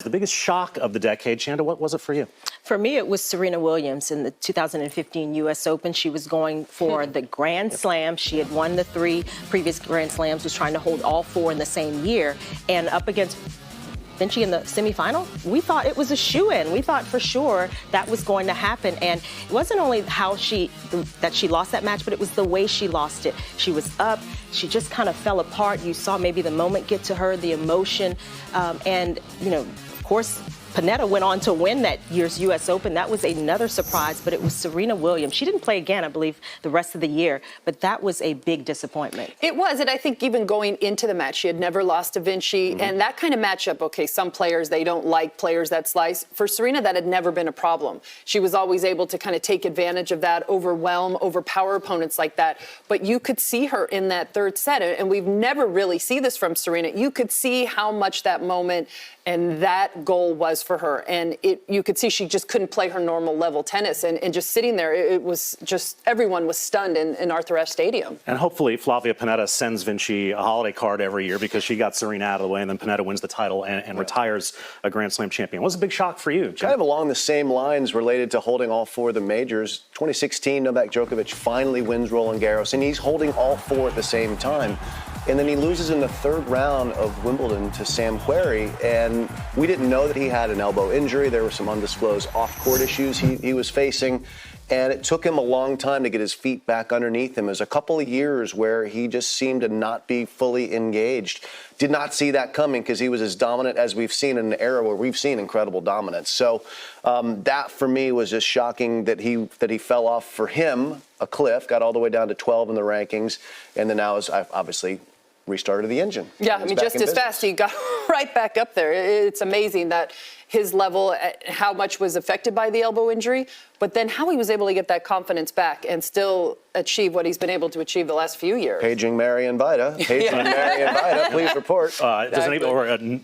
The biggest shock of the decade, Chanda, what was it for you? For me, it was Serena Williams in the 2015 U.S. Open. She was going for the Grand Slam. She had won the 3 previous Grand Slams, was trying to hold all 4 in the same year. And up against VINCI in the semifinal, we thought it was a shoo-in. We thought for sure that was going to happen. And it wasn't only that she lost that match, but it was the way she lost it. She was up. She just kind of fell apart. You saw maybe the moment get to her, the emotion. And, you know, of course, PETRA went on to win that year's U.S. Open. That was another surprise, but it was Serena Williams. She didn't play again, I believe, the rest of the year, but that was a big disappointment. It was, and I think even going into the match, she had never lost to VINCI, and that kind of matchup, okay, some players, they don't like players that slice. For Serena, that had never been a problem. She was always able to kind of take advantage of that, overpower opponents like that, but you could see her in that third set, and we've never really seen this from Serena. You could see how much that moment and that goal was for her. And you could see she just couldn't play her normal level tennis. And just sitting there, it was just, everyone was stunned in Arthur Ashe Stadium. And hopefully Flavia Pennetta sends VINCI a holiday card every year because she got Serena out of the way, and then Pennetta wins the title and retires a Grand Slam champion. What was a big shock for you, Jim? Kind of along the same lines related to holding all 4 of the majors. 2016, Novak Djokovic finally wins Roland Garros, and he's holding all 4 at the same time. And then he loses in the 3rd round of Wimbledon to Sam Querrey, and we didn't know that he had an elbow injury. There were some undisclosed off-court issues he was facing, and it took him a long time to get his feet back underneath him. It was a couple of years where he just seemed to not be fully engaged. Did not see that coming because he was as dominant as we've seen in an era where we've seen incredible dominance. So that, for me, was just shocking that he fell off, for him, a cliff, got all the way down to 12 in the rankings, and then now is obviously restarted the engine. Yeah, I mean, just as fast, he got right back up there. It's amazing that his level, how much was affected by the elbow injury, but then how he was able to get that confidence back and still achieve what he's been able to achieve the last few years. Paging Marion Vida. Paging Marion Vida, please report.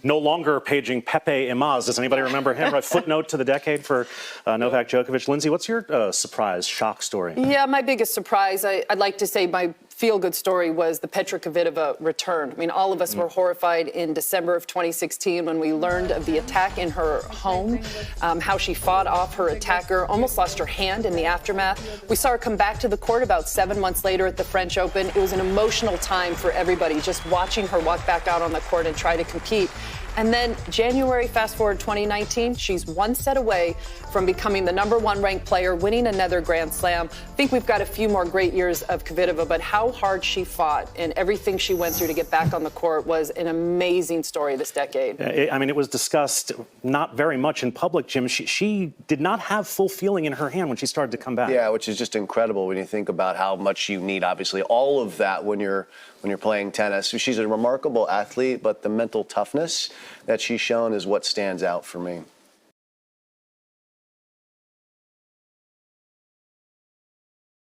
No longer paging Pepe Imaz. Does anybody remember him? A footnote to the decade for Novak Djokovic. Lindsay, what's your surprise, shock story? Yeah, my biggest surprise, I'd like to say my feel-good story was the Petra Kvitova return. I mean, all of us were horrified in December of 2016 when we learned of the attack in her home, how she fought off her attacker, almost lost her hand in the aftermath. We saw her come back to the court about 7 months later at the French Open. It was an emotional time for everybody, just watching her walk back out on the court and try to compete. And then January, fast forward 2019, she's 1 set away from becoming the #1 ranked player, winning another Grand Slam. I think we've got a few more great years of Kvitova, but how hard she fought and everything she went through to get back on the court was an amazing story this decade. I mean, it was discussed not very much in public, Jim. She did not have full feeling in her hand when she started to come back. Yeah, which is just incredible when you think about how much you need, obviously, all of that when you're playing tennis. She's a remarkable athlete, but the mental toughness that she's shown is what stands out for me.